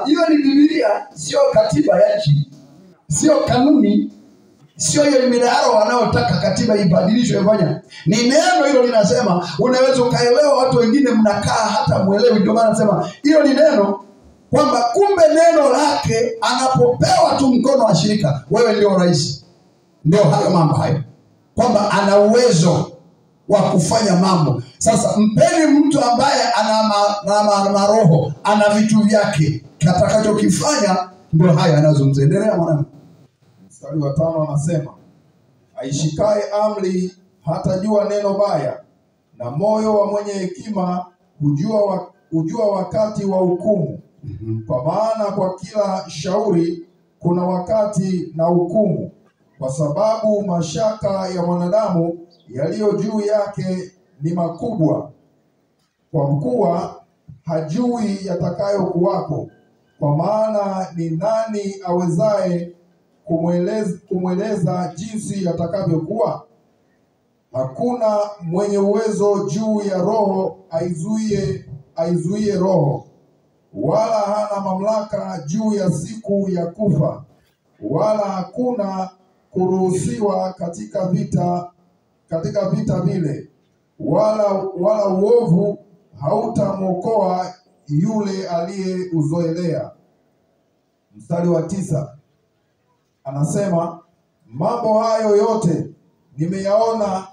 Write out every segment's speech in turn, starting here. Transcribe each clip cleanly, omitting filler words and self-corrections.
Hiyo ni Biblia, sio katiba ya nchi, sio kanuni, sio hiyo midaharo wanaotaka katiba ibadilishwe ifanya. Ni neno hilo linasema, unaweza ukaelewa, watu wengine mnakaa hata muelewi. Ndio maana nasema hiyo ni neno, kwamba kumbe neno lake anapopewa tu mkono wa shirika, wewe ndio rais. Ndio hayo mambo hayo, kwamba ana uwezo wa kufanya mambo. Sasa mpeni mtu ambaye ana maroho, ana vitu vyake, katakachokifanya ndio haya anazungumza. Endelea mwanangu. Mstari wa 5 anasema, aishikae amri hatajua neno baya, na moyo wa mwenye hekima hujua wakati wa hukumu. Kwa maana kwa kila shauri kuna wakati na hukumu, kwa sababu mashaka ya mwanadamu yaliyo juu yake ni makubwa, kwa kuwa hajui yatakayokuwako. Kwa maana ni nani awezaye kumweleza jinsi yatakavyokuwa? Hakuna mwenye uwezo juu ya roho aizuie roho, wala hana mamlaka juu ya siku ya kufa, wala hakuna kuruhusiwa katika vita vile, wala uovu hautamwokoa yule aliyeuzoelea. Mstari wa 9 anasema, mambo hayo yote nimeyaona,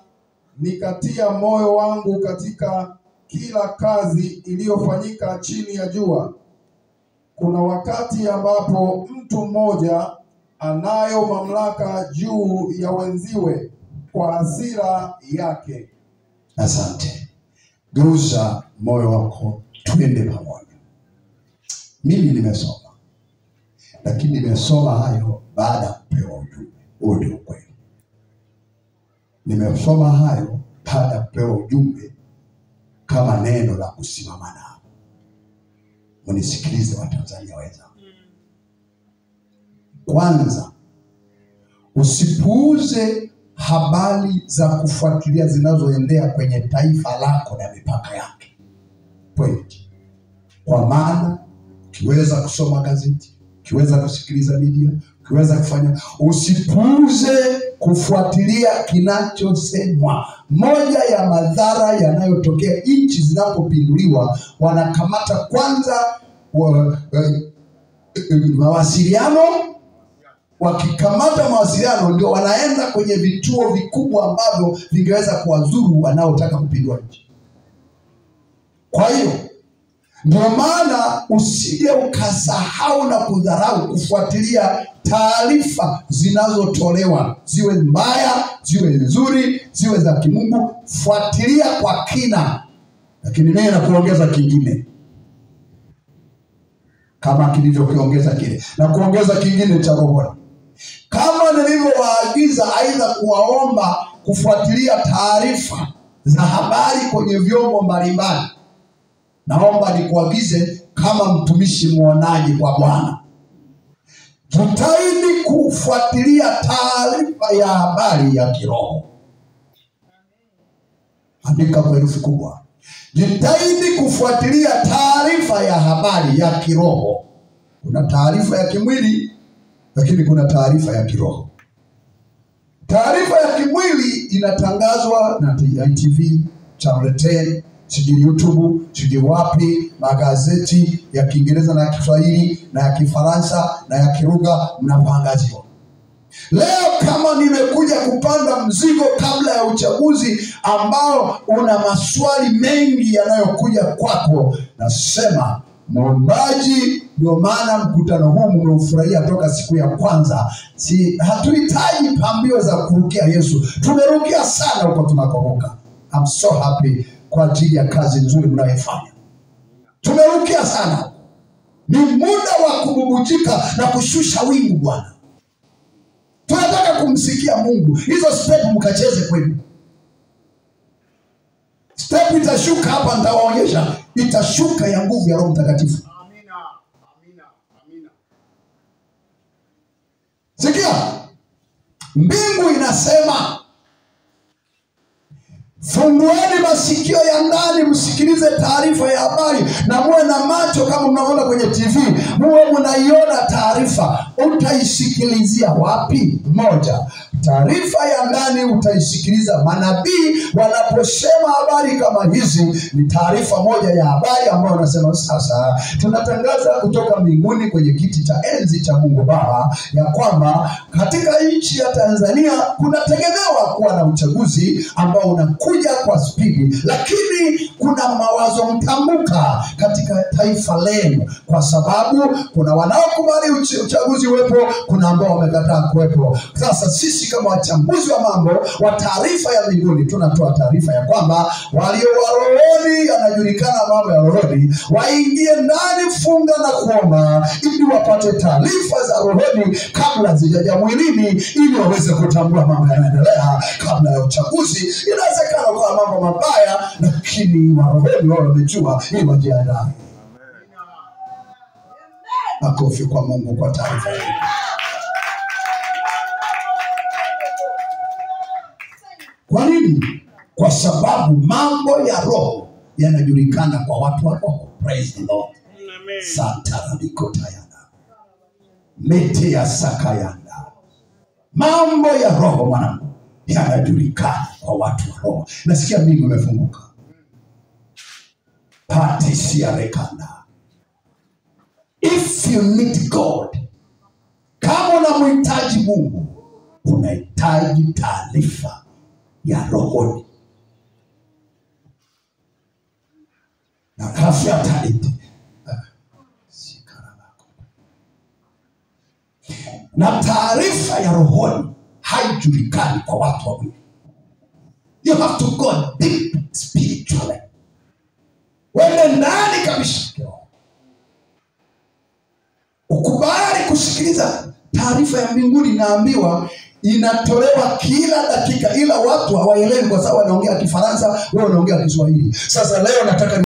nikatia moyo wangu katika kila kazi iliyofanyika chini ya jua. Kuna wakati ambapo mtu mmoja anayo mamlaka juu ya wenziwe kwa hasira yake. Asante. Geuza moyo wako, twende pamoja. Mimi nimesoma, lakini nimesoma hayo baada ya kupewa ujumbe. Huo ndio kweli. Nimesoma hayo baada ya kupewa ujumbe kama neno la kusimama nao. Mnisikilize Watanzania wenzangu. Kwanza, usipuuze habari za kufuatilia zinazoendea kwenye taifa lako na mipaka yake. Point. Kwa maana ukiweza kusoma gazeti, ukiweza kusikiliza media, ukiweza kufanya, usipuuze kufuatilia kinachosemwa. Moja ya madhara yanayotokea nchi zinapopinduliwa, wanakamata kwanza mawasiliano. Wakikamata mawasiliano, ndio wanaenda kwenye vituo vikubwa ambavyo vingeweza kuwazuru wanaotaka kupindua nchi. Kwa hiyo ndio maana usije ukasahau na kudharau kufuatilia taarifa zinazotolewa, ziwe mbaya, ziwe nzuri, ziwe za kimungu. Fuatilia kwa kina. Lakini mimi nakuongeza kingine, kama kilivyokiongeza kile, na kuongeza kingine cha roho. Kama nilivyowaagiza aidha kuwaomba kufuatilia taarifa za habari kwenye vyombo mbalimbali, naomba nikuagize kama mtumishi muonaji kwa Bwana, jitahidi kufuatilia taarifa ya habari ya kiroho. Andika kwa herufi kubwa, jitahidi kufuatilia taarifa ya habari ya kiroho. Kuna taarifa ya kimwili, lakini kuna taarifa ya kiroho. Taarifa ya kimwili inatangazwa na ITV, Channel 10, sijui YouTube, sijui wapi, magazeti ya Kiingereza na ya Kiswahili na ya Kifaransa na ya Kiruga mnapoangaziwa. Leo kama nimekuja kupanda mzigo kabla ya uchaguzi ambao una maswali mengi yanayokuja kwako, nasema mwombaji, ndio maana mkutano huu mmeufurahia toka siku ya kwanza. Hatuhitaji pambio za kurukia Yesu. Tumerukia sana huko tunakoruka. I'm so happy kwa ajili ya kazi nzuri mnayoifanya. Tumerukia sana. Ni muda wa kububujika na kushusha wingu Bwana. Tunataka kumsikia Mungu. Hizo step mkacheze kwenu. Step itashuka hapa, nitawaonyesha. Itashuka ya nguvu ya Roho Mtakatifu. Amina. Amina. Amina. Sikia. Mbingu inasema Fungueni masikio ya ndani msikilize taarifa ya habari, na muwe na macho kama mnaona kwenye TV, muwe mnaiona taarifa. Utaisikilizia wapi? Moja, taarifa ya ndani utaisikiliza manabii wanaposema habari kama hizi. Ni taarifa moja ya habari ambayo wanasema sasa tunatangaza kutoka mbinguni kwenye kiti cha enzi cha Mungu Baba ya kwamba katika nchi ya Tanzania kunategemewa kuwa na uchaguzi ambao unakuja kwa spidi, lakini kuna mawazo mtambuka katika taifa lenu, kwa sababu kuna wanaokubali uchaguzi uwepo, kuna ambao wamekataa kuwepo. Sasa sisi kama wachambuzi wa mambo wa taarifa ya mbinguni tunatoa taarifa ya kwamba walio wa rohoni, yanajulikana mambo ya rohoni, waingie ndani funga na kuomba ili wapate taarifa za rohoni kabla zijaja mwilini, ili waweze kutambua mambo yanaendelea kabla ya uchaguzi. Inawezekana kwa mambo mabaya, lakini wa rohoni wao wamejua ili wajiandae. Makofi kwa Mungu kwa taarifa hii. Kwa nini? Kwa sababu mambo ya roho yanajulikana kwa watu wa roho. Praise the Lord. Amen. Santana bikotayana. Mete ya sakayana. Mambo ya roho mwanangu yanajulikana kwa watu wa roho. Nasikia mbingu imefunguka. Patisia rekana. If you need God, kama unamhitaji Mungu, unahitaji taarifa ya rohoni. Na kafia taliti. Na taarifa ya rohoni haijulikani kwa watu wa Mungu. You have to go deep spiritually. Wende ndani kabisa. Ukubali kusikiliza taarifa ya mbinguni. Naambiwa inatolewa kila dakika, ila watu hawaelewi kwa sababu wanaongea Kifaransa, wao wanaongea Kiswahili. Sasa leo nataka